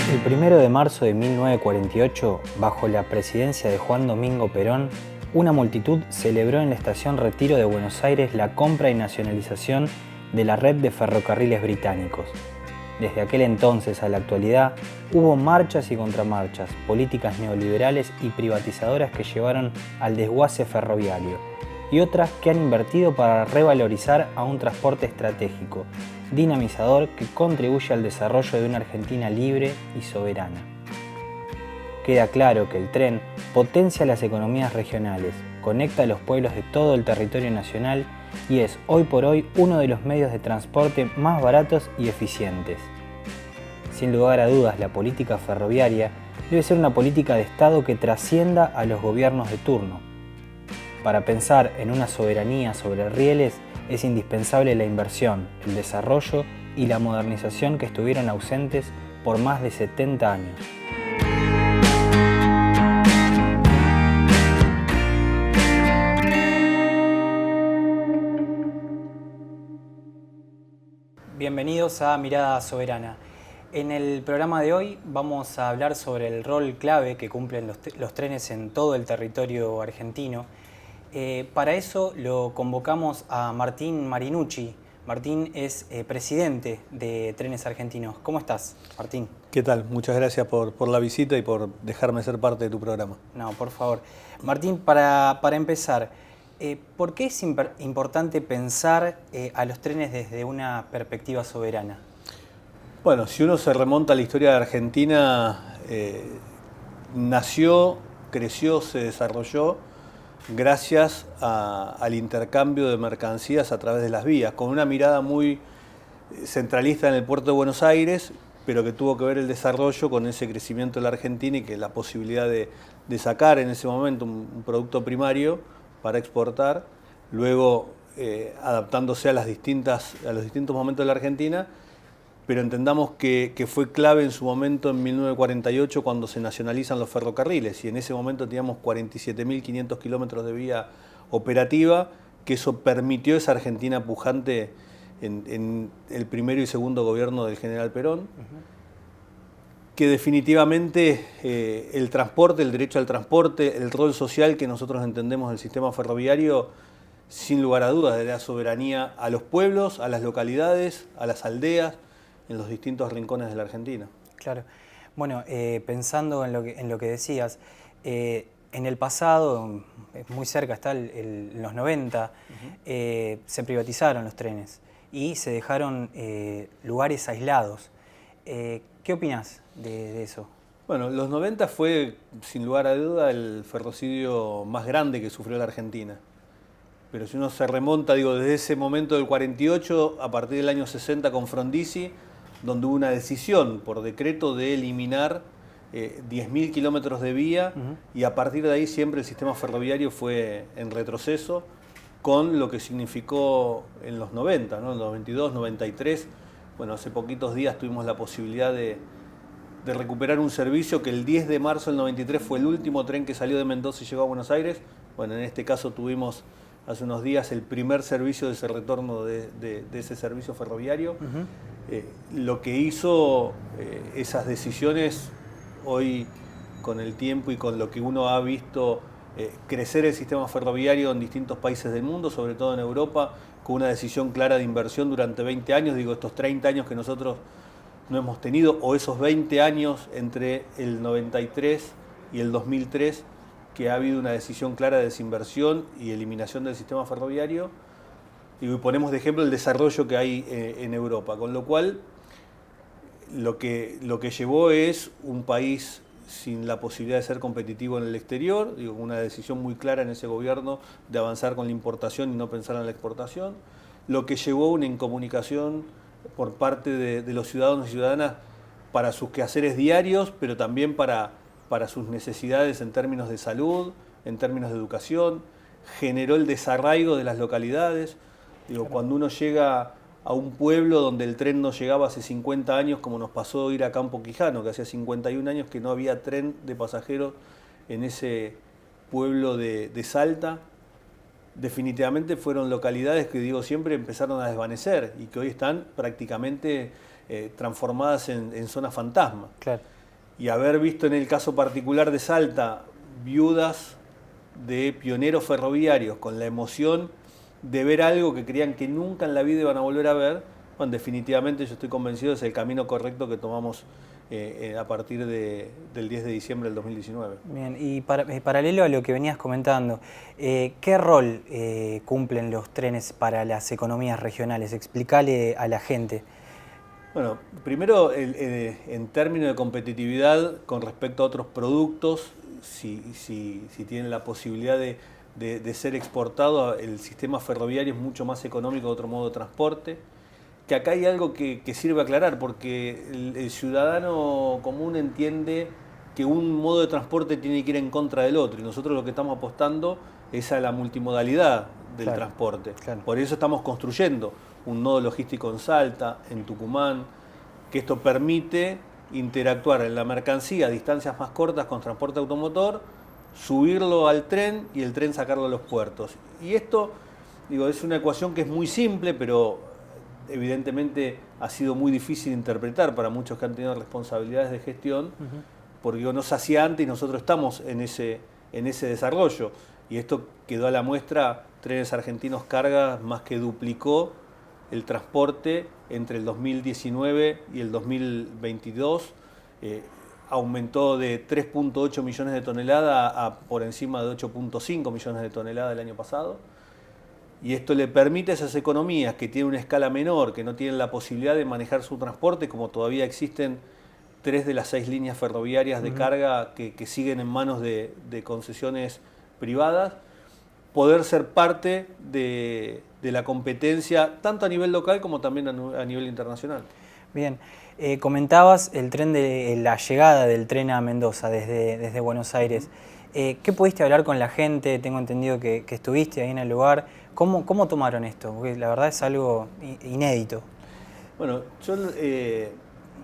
El 1 de marzo de 1948, bajo la presidencia de Juan Domingo Perón, una multitud celebró en la estación Retiro de Buenos Aires la compra y nacionalización de la red de ferrocarriles británicos. Desde aquel entonces a la actualidad, hubo marchas y contramarchas, políticas neoliberales y privatizadoras que llevaron al desguace ferroviario, y otras que han invertido para revalorizar a un transporte estratégico, dinamizador que contribuye al desarrollo de una Argentina libre y soberana. Queda claro que el tren potencia las economías regionales, conecta a los pueblos de todo el territorio nacional y es hoy por hoy uno de los medios de transporte más baratos y eficientes. Sin lugar a dudas, la política ferroviaria debe ser una política de Estado que trascienda a los gobiernos de turno. Para pensar en una soberanía sobre rieles es indispensable la inversión, el desarrollo y la modernización que estuvieron ausentes por más de 70 años. Bienvenidos a Mirada Soberana. En el programa de hoy vamos a hablar sobre el rol clave que cumplen los trenes en todo el territorio argentino. Para eso lo convocamos a Martín Marinucci. Martín es presidente de Trenes Argentinos. ¿Cómo estás, Martín? ¿Qué tal? Muchas gracias por la visita y por dejarme ser parte de tu programa. No, por favor. Martín, para empezar, ¿por qué es importante pensar a los trenes desde una perspectiva soberana? Bueno, si uno se remonta a la historia de Argentina, nació, creció, se desarrolló gracias al intercambio de mercancías a través de las vías, con una mirada muy centralista en el puerto de Buenos Aires, pero que tuvo que ver el desarrollo con ese crecimiento de la Argentina y que la posibilidad de sacar en ese momento un producto primario para exportar, luego adaptándose a los distintos momentos de la Argentina, pero entendamos que fue clave en su momento en 1948 cuando se nacionalizan los ferrocarriles y en ese momento teníamos 47.500 kilómetros de vía operativa, que eso permitió esa Argentina pujante en el primero y segundo gobierno del general Perón, que definitivamente el transporte, el derecho al transporte, el rol social que nosotros entendemos del sistema ferroviario, sin lugar a dudas, le da soberanía a los pueblos, a las localidades, a las aldeas, en los distintos rincones de la Argentina. Claro. Bueno, pensando en lo que decías, en el pasado, muy cerca está en los 90, se privatizaron los trenes y se dejaron lugares aislados. ¿Qué opinás de eso? Bueno, los 90 fue, sin lugar a duda, el ferrocidio más grande que sufrió la Argentina. Pero si uno se remonta, desde ese momento del 48, a partir del año 60 con Frondizi, donde hubo una decisión por decreto de eliminar 10.000 kilómetros de vía, y a partir de ahí siempre el sistema ferroviario fue en retroceso, con lo que significó en los 90, ¿no? En los 92, 93. Bueno, hace poquitos días tuvimos la posibilidad de recuperar un servicio que el 10 de marzo del 93 fue el último tren que salió de Mendoza y llegó a Buenos Aires. Bueno, en este caso tuvimos hace unos días el primer servicio de ese retorno de ese servicio ferroviario. Lo que hizo esas decisiones hoy, con el tiempo y con lo que uno ha visto crecer el sistema ferroviario en distintos países del mundo, sobre todo en Europa, con una decisión clara de inversión durante 20 años, estos 30 años que nosotros no hemos tenido, o esos 20 años entre el 93 y el 2003, que ha habido una decisión clara de desinversión y eliminación del sistema ferroviario. Y ponemos de ejemplo el desarrollo que hay en Europa, con lo cual lo que llevó es un país sin la posibilidad de ser competitivo en el exterior, una decisión muy clara en ese gobierno de avanzar con la importación y no pensar en la exportación, lo que llevó una incomunicación por parte de los ciudadanos y ciudadanas para sus quehaceres diarios, pero también para sus necesidades en términos de salud, en términos de educación, generó el desarraigo de las localidades. Cuando uno llega a un pueblo donde el tren no llegaba hace 50 años, como nos pasó ir a Campo Quijano, que hacía 51 años que no había tren de pasajeros en ese pueblo de Salta, definitivamente fueron localidades que, siempre empezaron a desvanecer y que hoy están prácticamente transformadas en zonas fantasma. Claro. y haber visto en el caso particular de Salta viudas de pioneros ferroviarios con la emoción de ver algo que creían que nunca en la vida iban a volver a ver, bueno, definitivamente yo estoy convencido es el camino correcto que tomamos a partir del 10 de diciembre del 2019. Bien, y paralelo a lo que venías comentando, ¿qué rol cumplen los trenes para las economías regionales? Explícale a la gente. Bueno, primero en términos de competitividad con respecto a otros productos, si tienen la posibilidad de ser exportado, el sistema ferroviario es mucho más económico que otro modo de transporte. Que acá hay algo que sirve aclarar, porque el ciudadano común entiende que un modo de transporte tiene que ir en contra del otro, y nosotros lo que estamos apostando es a la multimodalidad del transporte. Claro. Por eso estamos construyendo un nodo logístico en Salta, en Tucumán, que esto permite interactuar en la mercancía a distancias más cortas con transporte automotor, subirlo al tren y el tren sacarlo a los puertos. Y esto, es una ecuación que es muy simple, pero evidentemente ha sido muy difícil de interpretar para muchos que han tenido responsabilidades de gestión, porque no se hacía antes y nosotros estamos en ese desarrollo. Y esto quedó a la muestra, Trenes Argentinos Cargas más que duplicó el transporte entre el 2019 y el 2022, aumentó de 3.8 millones de toneladas a por encima de 8.5 millones de toneladas el año pasado. Y esto le permite a esas economías que tienen una escala menor, que no tienen la posibilidad de manejar su transporte, como todavía existen 3 de las 6 líneas ferroviarias de carga que siguen en manos de concesiones privadas, poder ser parte de la competencia, tanto a nivel local como también a nivel internacional. Bien, comentabas el tren de la llegada del tren a Mendoza desde Buenos Aires. ¿Qué pudiste hablar con la gente? Tengo entendido que estuviste ahí en el lugar. ¿Cómo tomaron esto? Porque la verdad es algo inédito. Bueno, yo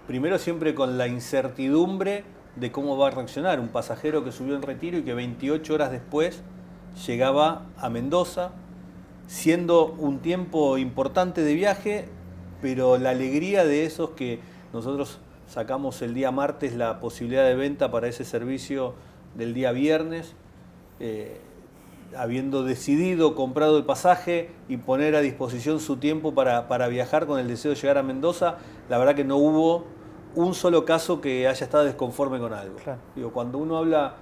primero siempre con la incertidumbre de cómo va a reaccionar un pasajero que subió en Retiro y que 28 horas después llegaba a Mendoza, siendo un tiempo importante de viaje, pero la alegría de esos que nosotros sacamos el día martes la posibilidad de venta para ese servicio del día viernes, habiendo decidido, comprado el pasaje y poner a disposición su tiempo para viajar con el deseo de llegar a Mendoza, la verdad que no hubo un solo caso que haya estado desconforme con algo. Claro. Cuando uno habla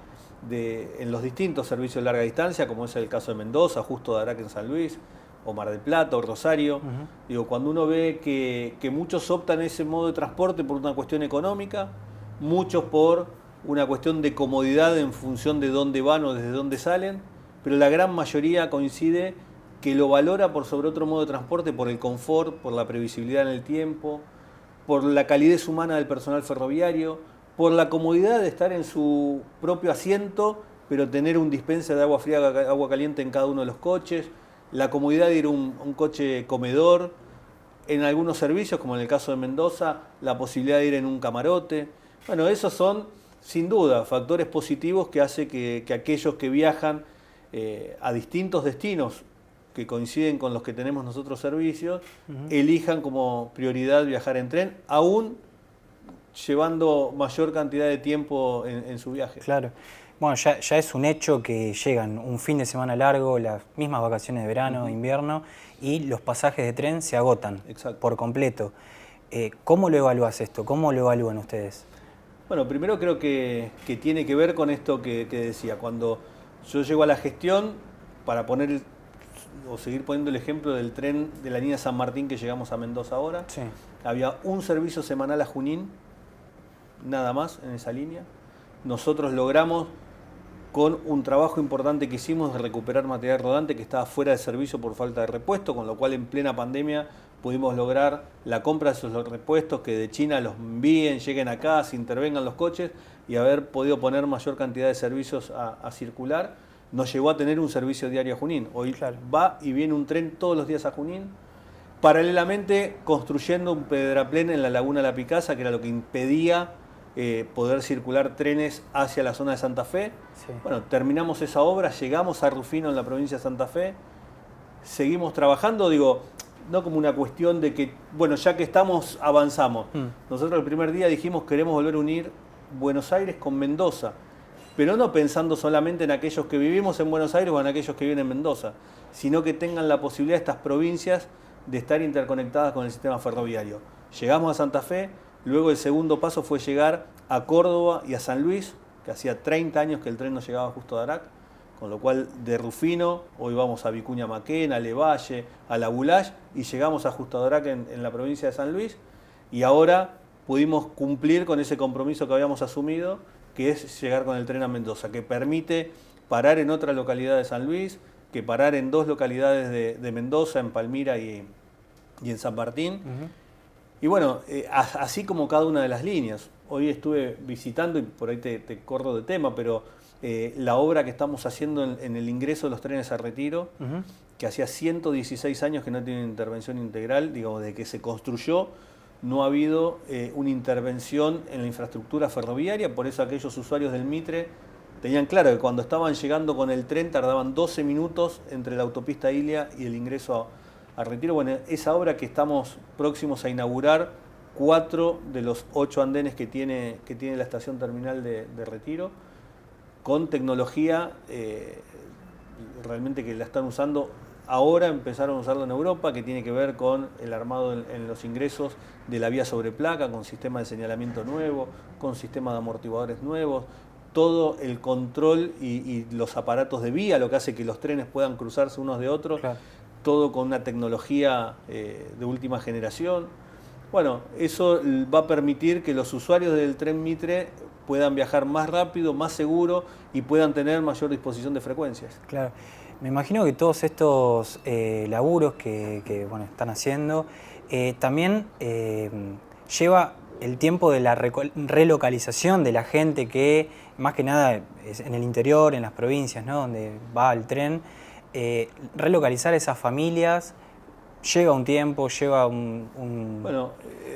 en los distintos servicios de larga distancia, como es el caso de Mendoza, Justo de Araque en San Luis, o Mar del Plata, o Rosario, cuando uno ve que muchos optan ese modo de transporte por una cuestión económica, muchos por una cuestión de comodidad en función de dónde van o desde dónde salen, pero la gran mayoría coincide que lo valora por sobre otro modo de transporte, por el confort, por la previsibilidad en el tiempo, por la calidez humana del personal ferroviario, por la comodidad de estar en su propio asiento, pero tener un dispenser de agua fría, agua caliente en cada uno de los coches, la comodidad de ir a un coche comedor, en algunos servicios, como en el caso de Mendoza, la posibilidad de ir en un camarote. Bueno, esos son, sin duda, factores positivos que hace que aquellos que viajan a distintos destinos que coinciden con los que tenemos nosotros servicios, elijan como prioridad viajar en tren, aún llevando mayor cantidad de tiempo en su viaje. Claro. Bueno, ya es un hecho que llegan un fin de semana largo, las mismas vacaciones de verano, invierno, y los pasajes de tren se agotan. Exacto. Por completo. ¿Cómo lo evalúas esto? ¿Cómo lo evalúan ustedes? Bueno, primero creo que tiene que ver con esto que decía. Cuando yo llego a la gestión, para poner o seguir poniendo el ejemplo del tren de la línea San Martín que llegamos a Mendoza ahora, sí. Había un servicio semanal a Junín, nada más en esa línea. Nosotros logramos, con un trabajo importante que hicimos de recuperar material rodante que estaba fuera de servicio por falta de repuesto, con lo cual en plena pandemia pudimos lograr la compra de esos repuestos que de China los envíen, lleguen acá, se intervengan los coches y haber podido poner mayor cantidad de servicios a circular. Nos llevó a tener un servicio diario a Junín. Hoy va y viene un tren todos los días a Junín. Paralelamente construyendo un pedraplén en la laguna La Picasa, que era lo que impedía poder circular trenes hacia la zona de Santa Fe. Sí. Bueno, terminamos esa obra, llegamos a Rufino en la provincia de Santa Fe, seguimos trabajando, no como una cuestión de que, bueno, ya que estamos, avanzamos. Nosotros el primer día dijimos queremos volver a unir Buenos Aires con Mendoza, pero no pensando solamente en aquellos que vivimos en Buenos Aires o en aquellos que viven en Mendoza, sino que tengan la posibilidad estas provincias de estar interconectadas con el sistema ferroviario. Llegamos a Santa Fe, luego el segundo paso fue llegar a Córdoba y a San Luis, que hacía 30 años que el tren no llegaba justo a Darac, con lo cual de Rufino hoy vamos a Vicuña Maquena, a Levalle, a La Bulache y llegamos a Justo a Darac en la provincia de San Luis, y ahora pudimos cumplir con ese compromiso que habíamos asumido, que es llegar con el tren a Mendoza, que permite parar en otra localidad de San Luis, que parar en 2 localidades de Mendoza, en Palmira y en San Martín. Y bueno, así como cada una de las líneas. Hoy estuve visitando, y por ahí te corro de tema, pero la obra que estamos haciendo en el ingreso de los trenes a Retiro, que hacía 116 años que no tiene intervención integral, digamos, desde que se construyó, no ha habido una intervención en la infraestructura ferroviaria, por eso aquellos usuarios del Mitre tenían claro que cuando estaban llegando con el tren tardaban 12 minutos entre la autopista Ilia y el ingreso a Retiro. Bueno, esa obra que estamos próximos a inaugurar, 4 de los 8 andenes que tiene la estación terminal de Retiro, con tecnología realmente que la están usando. Ahora empezaron a usarlo en Europa, que tiene que ver con el armado en los ingresos de la vía sobre placa, con sistema de señalamiento nuevo, con sistema de amortiguadores nuevos, todo el control y los aparatos de vía, lo que hace que los trenes puedan cruzarse unos de otros, claro, todo con una tecnología de última generación. Bueno, eso va a permitir que los usuarios del tren Mitre puedan viajar más rápido, más seguro y puedan tener mayor disposición de frecuencias. Claro. Me imagino que todos estos laburos que bueno, están haciendo también lleva el tiempo de la relocalización de la gente que, más que nada, es en el interior, en las provincias, ¿no?, donde va el tren. Relocalizar esas familias lleva un tiempo, lleva un... Bueno,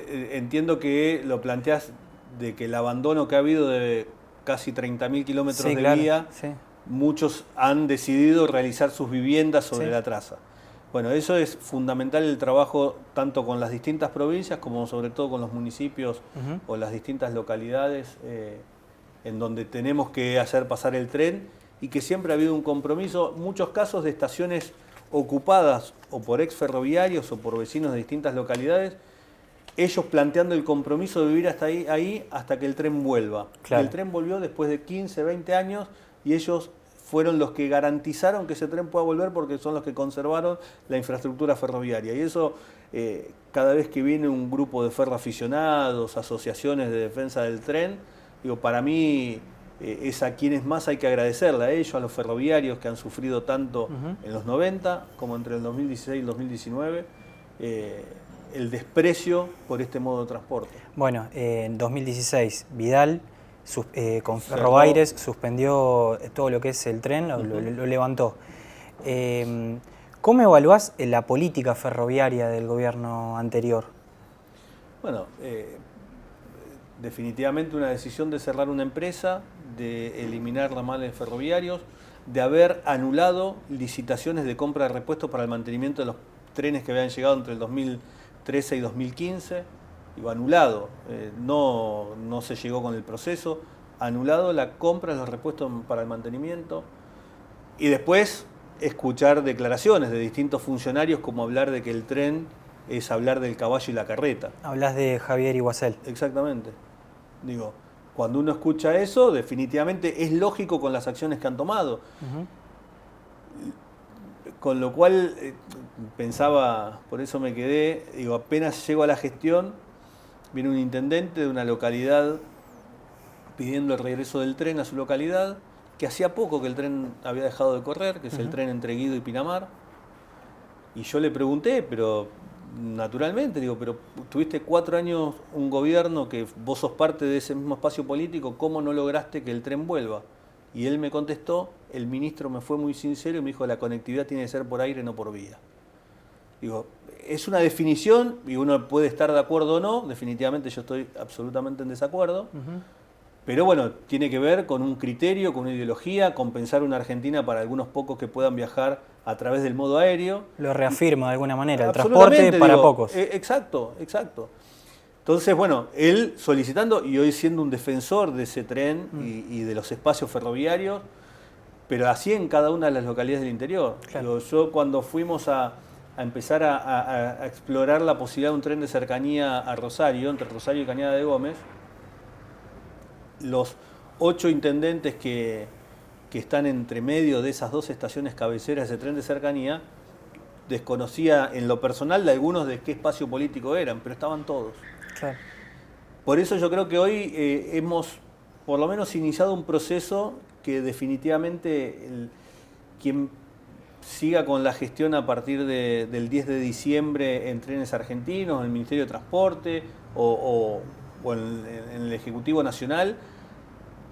entiendo que lo planteás de que el abandono que ha habido de casi 30.000 kilómetros de vía, sí, muchos han decidido realizar sus viviendas sobre la traza. Bueno, eso es fundamental, el trabajo tanto con las distintas provincias como sobre todo con los municipios o las distintas localidades en donde tenemos que hacer pasar el tren, y que siempre ha habido un compromiso, muchos casos de estaciones ocupadas o por ex ferroviarios o por vecinos de distintas localidades, ellos planteando el compromiso de vivir hasta ahí hasta que el tren vuelva. Claro. El tren volvió después de 15, 20 años y ellos fueron los que garantizaron que ese tren pueda volver porque son los que conservaron la infraestructura ferroviaria. Y eso, cada vez que viene un grupo de ferroaficionados, asociaciones de defensa del tren, digo, para mí es a quienes más hay que agradecerle, a ellos, a los ferroviarios que han sufrido tanto en los 90 como entre el 2016 y el 2019, el desprecio por este modo de transporte. Bueno, en 2016 Vidal con Ferrobaires suspendió todo lo que es el tren, lo levantó. ¿Cómo evaluás la política ferroviaria del gobierno anterior? Bueno, definitivamente una decisión de cerrar una empresa, de eliminar ramales ferroviarios, de haber anulado licitaciones de compra de repuestos para el mantenimiento de los trenes que habían llegado entre el 2013 y 2015, digo, anulado, no se llegó con el proceso, anulado la compra de los repuestos para el mantenimiento, y después escuchar declaraciones de distintos funcionarios como hablar de que el tren es hablar del caballo y la carreta. Hablas de Javier Iguacel. Exactamente. Digo, cuando uno escucha eso, definitivamente es lógico con las acciones que han tomado. Con lo cual, pensaba, por eso me quedé, digo, apenas llego a la gestión, viene un intendente de una localidad pidiendo el regreso del tren a su localidad, que hacía poco que el tren había dejado de correr, que es el tren entre Guido y Pinamar. Y yo le pregunté, pero naturalmente, digo, pero tuviste 4 años un gobierno que vos sos parte de ese mismo espacio político, ¿cómo no lograste que el tren vuelva? Y él me contestó, el ministro me fue muy sincero y me dijo, la conectividad tiene que ser por aire, no por vía. Digo, es una definición y uno puede estar de acuerdo o no, definitivamente yo estoy absolutamente en desacuerdo, pero bueno, tiene que ver con un criterio, con una ideología, con pensar una Argentina para algunos pocos que puedan viajar a través del modo aéreo. Lo reafirma de alguna manera, el transporte para pocos. Exacto, exacto. Entonces, bueno, él solicitando y hoy siendo un defensor de ese tren y de los espacios ferroviarios, pero así en cada una de las localidades del interior. Claro. Yo cuando fuimos a empezar a explorar la posibilidad de un tren de cercanía a Rosario, entre Rosario y Cañada de Gómez, los 8 intendentes que están entre medio de esas 2 estaciones cabeceras de ese tren de cercanía, desconocía en lo personal de algunos de qué espacio político eran, pero estaban todos. Claro. Por eso yo creo que hoy hemos por lo menos iniciado un proceso que definitivamente quien siga con la gestión a partir del 10 de diciembre en Trenes Argentinos, en el Ministerio de Transporte o en el Ejecutivo Nacional,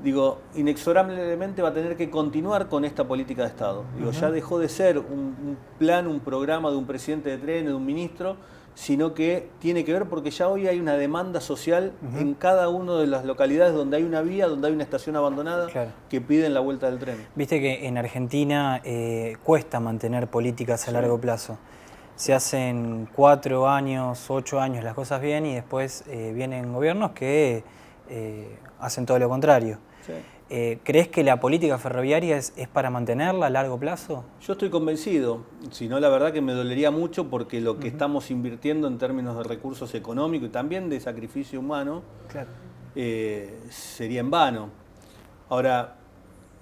digo, inexorablemente va a tener que continuar con esta política de Estado. Digo, ya dejó de ser un plan, un programa de un presidente de trenes, de un ministro, sino que tiene que ver porque ya hoy hay una demanda social en cada una de las localidades donde hay una vía, donde hay una estación abandonada, que piden la vuelta del tren. Viste que en Argentina cuesta mantener políticas a largo plazo. Se hacen 4 años, 8 años las cosas bien y después vienen gobiernos que hacen todo lo contrario. Sí. ¿Crees que la política ferroviaria es para mantenerla a largo plazo? Yo estoy convencido, si no la verdad que me dolería mucho porque lo que estamos invirtiendo en términos de recursos económicos y también de sacrificio humano sería en vano. Ahora,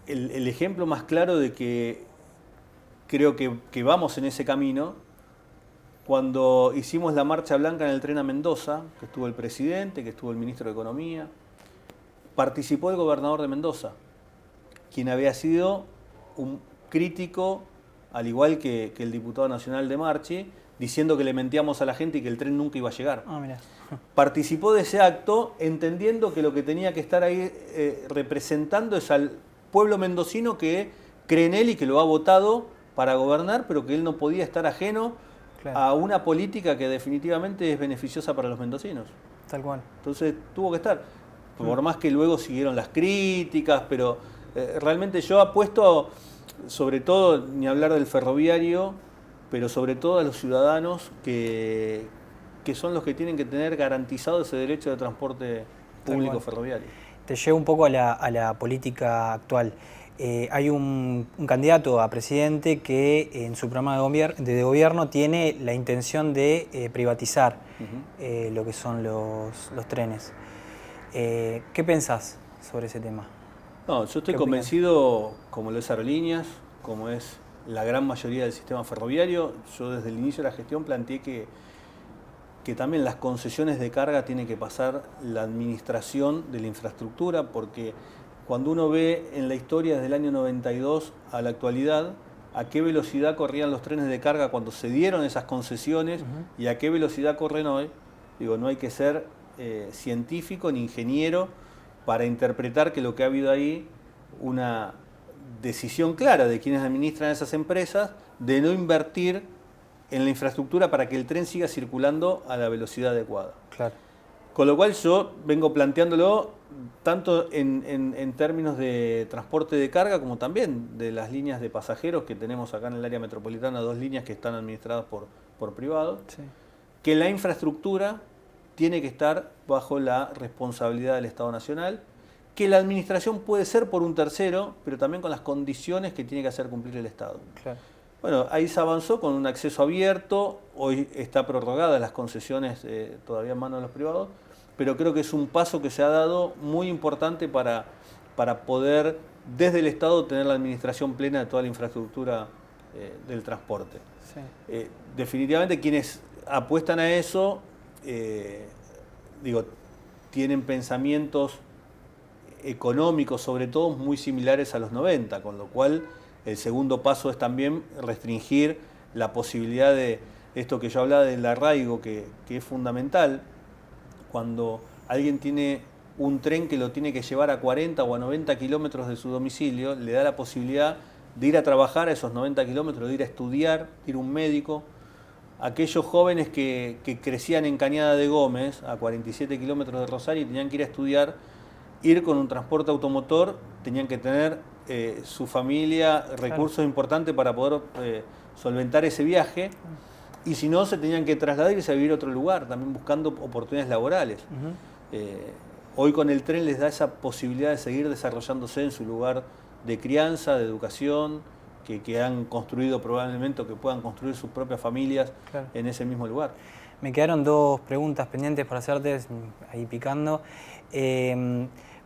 el ejemplo más claro de que creo que vamos en ese camino, cuando hicimos la marcha blanca en el tren a Mendoza, que estuvo el presidente, que estuvo el ministro de Economía, participó el gobernador de Mendoza, quien había sido un crítico, al igual que el diputado nacional de Marchi, diciendo que le mentíamos a la gente y que el tren nunca iba a llegar. Mirá. Participó de ese acto entendiendo que lo que tenía que estar ahí representando es al pueblo mendocino que cree en él y que lo ha votado para gobernar, pero que él no podía estar ajeno a una política que definitivamente es beneficiosa para los mendocinos. Tal cual. Entonces tuvo que estar. Por más que luego siguieron las críticas, pero realmente yo apuesto, sobre todo, ni hablar del ferroviario, pero sobre todo a los ciudadanos que son los que tienen que tener garantizado ese derecho de transporte público ferroviario. Te llevo un poco a la política actual. Hay un candidato a presidente que en su programa de gobierno tiene la intención de privatizar lo que son los trenes. ¿Qué pensás sobre ese tema? No, yo estoy convencido, como lo es Aerolíneas, como es la gran mayoría del sistema ferroviario. Yo desde el inicio de la gestión planteé que también las concesiones de carga tienen que pasar la administración de la infraestructura, porque cuando uno ve en la historia desde el año 92 a la actualidad, a qué velocidad corrían los trenes de carga cuando se dieron esas concesiones y a qué velocidad corren hoy, digo, no hay que ser científico ni ingeniero para interpretar que lo que ha habido ahí, una decisión clara de quienes administran esas empresas de no invertir en la infraestructura para que el tren siga circulando a la velocidad adecuada. Claro. Con lo cual yo vengo planteándolo tanto en términos de transporte de carga como también de las líneas de pasajeros que tenemos acá en el área metropolitana, 2 líneas que están administradas por privados, que la infraestructura tiene que estar bajo la responsabilidad del Estado Nacional, que la administración puede ser por un tercero, pero también con las condiciones que tiene que hacer cumplir el Estado. Claro. Bueno, ahí se avanzó con un acceso abierto, hoy está prorrogada las concesiones todavía en manos de los privados, pero creo que es un paso que se ha dado muy importante para poder desde el Estado tener la administración plena de toda la infraestructura del transporte. Definitivamente quienes apuestan a eso, tienen pensamientos económicos sobre todo muy similares a los 90, con lo cual el segundo paso es también restringir la posibilidad de esto que yo hablaba del arraigo, que es fundamental. Cuando alguien tiene un tren que lo tiene que llevar a 40 o a 90 kilómetros de su domicilio, le da la posibilidad de ir a trabajar a esos 90 kilómetros, de ir a estudiar, ir a un médico. Aquellos jóvenes que crecían en Cañada de Gómez, a 47 kilómetros de Rosario, y tenían que ir a estudiar, ir con un transporte automotor, tenían que tener su familia recursos importantes para poder solventar ese viaje. y si no, se tenían que trasladar y irse a vivir a otro lugar, también buscando oportunidades laborales. Hoy con el tren les da esa posibilidad de seguir desarrollándose en su lugar de crianza, de educación, que han construido probablemente o que puedan construir sus propias familias en ese mismo lugar. Me quedaron dos preguntas pendientes por hacerte, ahí picando.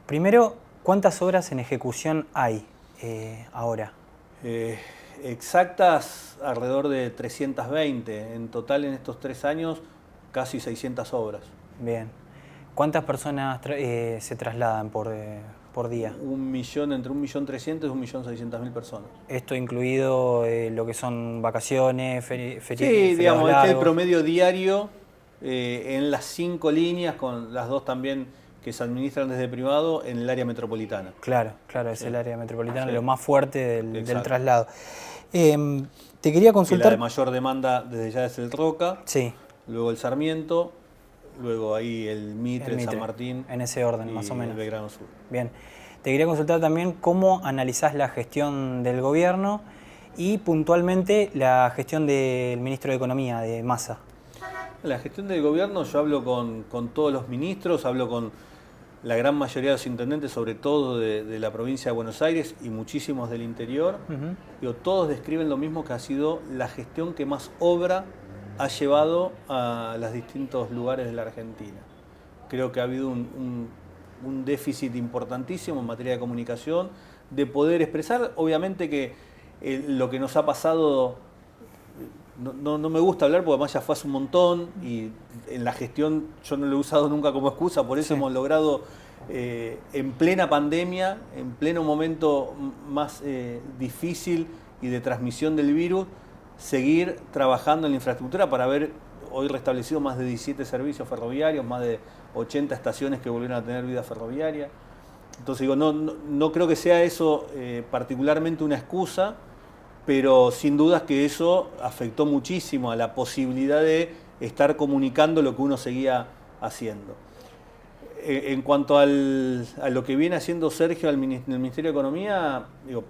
Primero, ¿cuántas obras en ejecución hay ahora? Exactas, alrededor de 320. En total, en estos 3 años, casi 600 obras. Bien. ¿Cuántas personas se trasladan por día? Entre 1.300.000 y 1.600.000 personas. ¿Esto incluido lo que son vacaciones, feriados? Sí, digamos, este es el promedio diario en las 5 líneas, con las 2 también que se administran desde privado en el área metropolitana. Claro, es el área metropolitana, lo más fuerte del traslado. Te quería consultar... Que la de mayor demanda desde ya es el Roca, sí. Luego el Sarmiento, luego ahí el Mitre, el San Martín. En ese orden, más o menos. El Belgrano Sur. Bien. Te quería consultar también cómo analizás la gestión del gobierno y puntualmente la gestión del ministro de Economía, de Massa. La gestión del gobierno, yo hablo con todos los ministros, hablo con la gran mayoría de los intendentes, sobre todo de la provincia de Buenos Aires y muchísimos del interior. Todos describen lo mismo, que ha sido la gestión que más obra ha llevado a los distintos lugares de la Argentina. Creo que ha habido un déficit importantísimo en materia de comunicación, de poder expresar. Obviamente que lo que nos ha pasado, no me gusta hablar porque además ya fue hace un montón y en la gestión yo no lo he usado nunca como excusa, por eso hemos logrado en plena pandemia, en pleno momento más difícil y de transmisión del virus, seguir trabajando en la infraestructura para haber hoy restablecido más de 17 servicios ferroviarios, más de 80 estaciones que volvieron a tener vida ferroviaria. Entonces digo, no creo que sea eso particularmente una excusa, pero sin dudas que eso afectó muchísimo a la posibilidad de estar comunicando lo que uno seguía haciendo. En cuanto a lo que viene haciendo Sergio en el Ministerio de Economía, digo,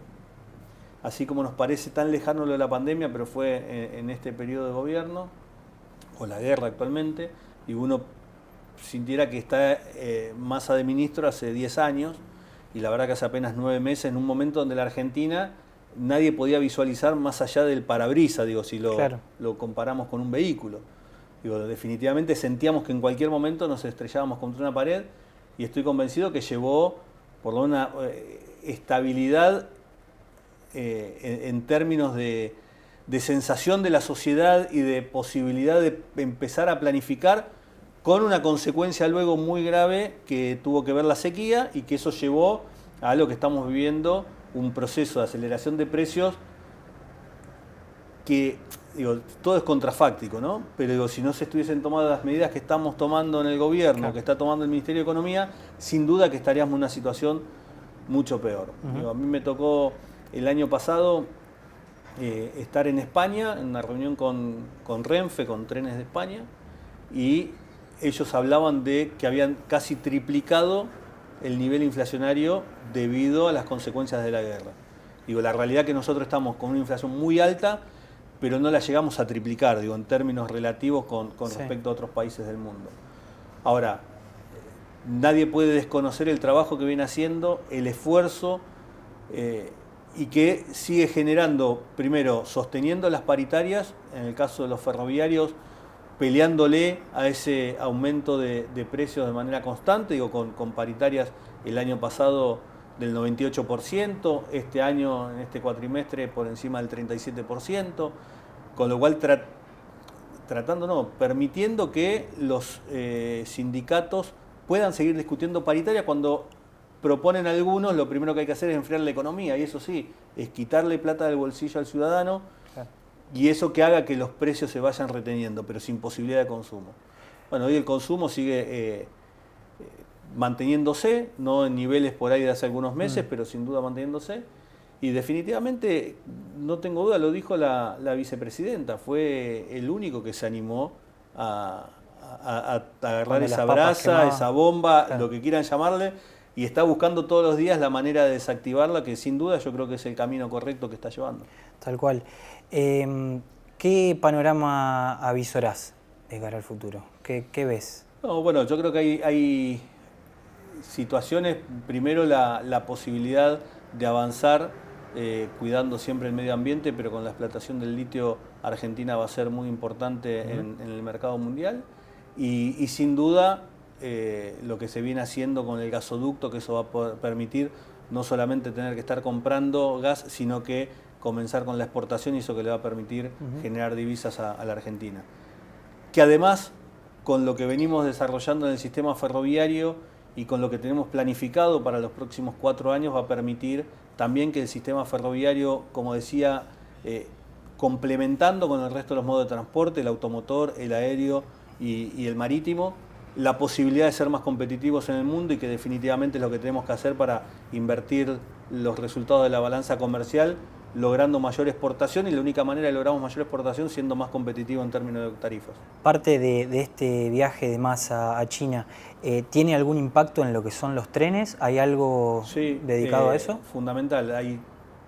así como nos parece tan lejano lo de la pandemia, pero fue en este periodo de gobierno, o la guerra actualmente, y uno sintiera que está Massa de ministro hace 10 años, y la verdad que hace apenas 9 meses, en un momento donde la Argentina nadie podía visualizar más allá del parabrisas, digo, si lo comparamos con un vehículo. Digo, definitivamente sentíamos que en cualquier momento nos estrellábamos contra una pared, y estoy convencido que llevó por lo menos una estabilidad en términos de sensación de la sociedad y de posibilidad de empezar a planificar, con una consecuencia luego muy grave que tuvo que ver la sequía, y que eso llevó a lo que estamos viviendo, un proceso de aceleración de precios que, digo, todo es contrafáctico, ¿no? Pero digo, si no se estuviesen tomado las medidas que estamos tomando en el gobierno, que está tomando el Ministerio de Economía, sin duda que estaríamos en una situación mucho peor. Digo, a mí me tocó el año pasado estar en España, en una reunión con Renfe, con Trenes de España, y ellos hablaban de que habían casi triplicado el nivel inflacionario debido a las consecuencias de la guerra. Digo, la realidad es que nosotros estamos con una inflación muy alta, pero no la llegamos a triplicar, digo, en términos relativos con respecto a otros países del mundo. Ahora, nadie puede desconocer el trabajo que viene haciendo, el esfuerzo, y que sigue generando, primero, sosteniendo las paritarias, en el caso de los ferroviarios, peleándole a ese aumento de precios de manera constante, digo, con paritarias el año pasado del 98%, este año, en este cuatrimestre, por encima del 37%, con lo cual permitiendo que los sindicatos puedan seguir discutiendo paritaria. Cuando proponen algunos, lo primero que hay que hacer es enfriar la economía, y eso sí, es quitarle plata del bolsillo al ciudadano, y eso que haga que los precios se vayan reteniendo, pero sin posibilidad de consumo. Bueno, hoy el consumo sigue manteniéndose, no en niveles por ahí de hace algunos meses, pero sin duda manteniéndose. Y definitivamente, no tengo duda, lo dijo la vicepresidenta, fue el único que se animó a agarrar esa brasa, esa bomba, lo que quieran llamarle, y está buscando todos los días la manera de desactivarla, que sin duda yo creo que es el camino correcto que está llevando. Tal cual. ¿Qué panorama avisorás de cara al futuro? ¿Qué ves? No, bueno, yo creo que hay situaciones, primero la posibilidad de avanzar cuidando siempre el medio ambiente, pero con la explotación del litio Argentina va a ser muy importante en el mercado mundial y sin duda lo que se viene haciendo con el gasoducto, que eso va a poder permitir no solamente tener que estar comprando gas, sino que comenzar con la exportación y eso que le va a permitir generar divisas a la Argentina. Que además, con lo que venimos desarrollando en el sistema ferroviario y con lo que tenemos planificado para los próximos 4 años, va a permitir también que el sistema ferroviario, como decía, complementando con el resto de los modos de transporte, el automotor, el aéreo y el marítimo, la posibilidad de ser más competitivos en el mundo y que definitivamente es lo que tenemos que hacer para invertir los resultados de la balanza comercial, logrando mayor exportación, y la única manera de lograr mayor exportación siendo más competitivo en términos de tarifas. Parte de este viaje de Massa a China, ¿tiene algún impacto en lo que son los trenes? ¿Hay algo dedicado a eso? Fundamental. Hay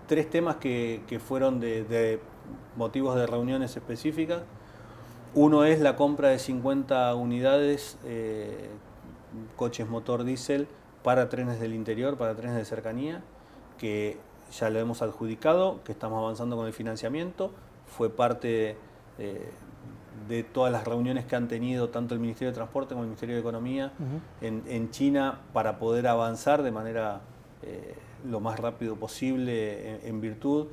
3 temas que fueron de motivos de reuniones específicas. Uno es la compra de 50 unidades, coches motor diésel, para trenes del interior, para trenes de cercanía, que ya lo hemos adjudicado, que estamos avanzando con el financiamiento. Fue parte de todas las reuniones que han tenido tanto el Ministerio de Transporte como el Ministerio de Economía en China para poder avanzar de manera lo más rápido posible en virtud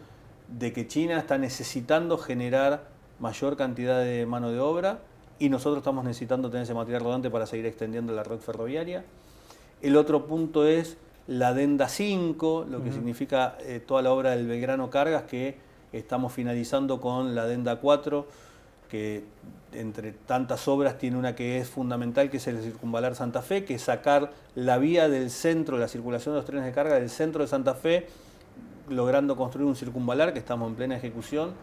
de que China está necesitando generar mayor cantidad de mano de obra y nosotros estamos necesitando tener ese material rodante para seguir extendiendo la red ferroviaria. El otro punto es la Adenda 5, lo que significa toda la obra del Belgrano Cargas, que estamos finalizando con la Adenda 4, que entre tantas obras tiene una que es fundamental, que es el Circunvalar Santa Fe, que es sacar la vía del centro, la circulación de los trenes de carga del centro de Santa Fe, logrando construir un circunvalar, que estamos en plena ejecución,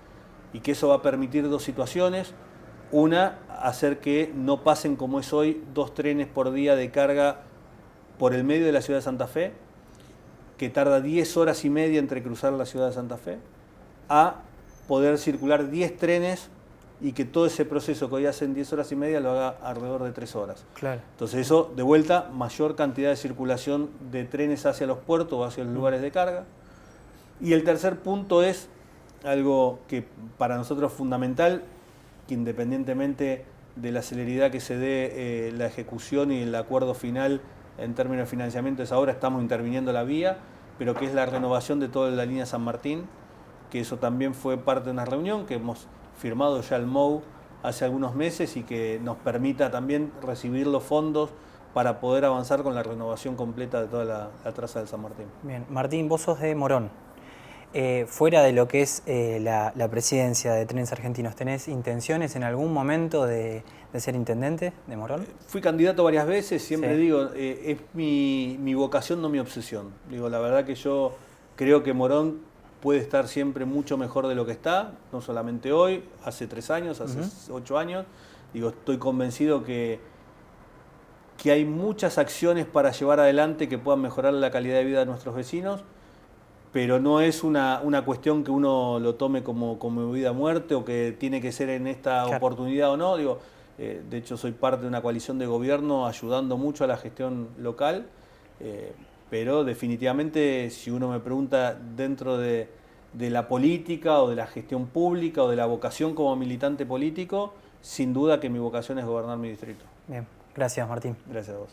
y que eso va a permitir 2 situaciones. Una, hacer que no pasen como es hoy 2 trenes por día de carga por el medio de la ciudad de Santa Fe, que tarda 10 horas y media entre cruzar la ciudad de Santa Fe, a poder circular 10 trenes y que todo ese proceso que hoy hacen 10 horas y media lo haga alrededor de 3 horas. Claro. Entonces eso, de vuelta, mayor cantidad de circulación de trenes hacia los puertos o hacia los lugares de carga. Y el tercer punto es algo que para nosotros es fundamental, que independientemente de la celeridad que se dé la ejecución y el acuerdo final en términos de financiamiento, es ahora estamos interviniendo la vía, pero que es la renovación de toda la línea San Martín, que eso también fue parte de una reunión que hemos firmado ya el MOU hace algunos meses y que nos permita también recibir los fondos para poder avanzar con la renovación completa de toda la traza del San Martín. Bien, Martín, vos sos de Morón. Fuera de lo que es la presidencia de Trenes Argentinos, ¿tenés intenciones en algún momento de ser intendente de Morón? Fui candidato varias veces, siempre digo, es mi vocación, no mi obsesión. Digo, la verdad que yo creo que Morón puede estar siempre mucho mejor de lo que está, no solamente hoy, hace 3 años, hace 8 años. Digo, estoy convencido que hay muchas acciones para llevar adelante que puedan mejorar la calidad de vida de nuestros vecinos, pero no es una cuestión que uno lo tome como vida a muerte o que tiene que ser en esta oportunidad o no. Digo, de hecho, soy parte de una coalición de gobierno ayudando mucho a la gestión local, pero definitivamente, si uno me pregunta dentro de la política o de la gestión pública o de la vocación como militante político, sin duda que mi vocación es gobernar mi distrito. Bien, gracias Martín. Gracias a vos.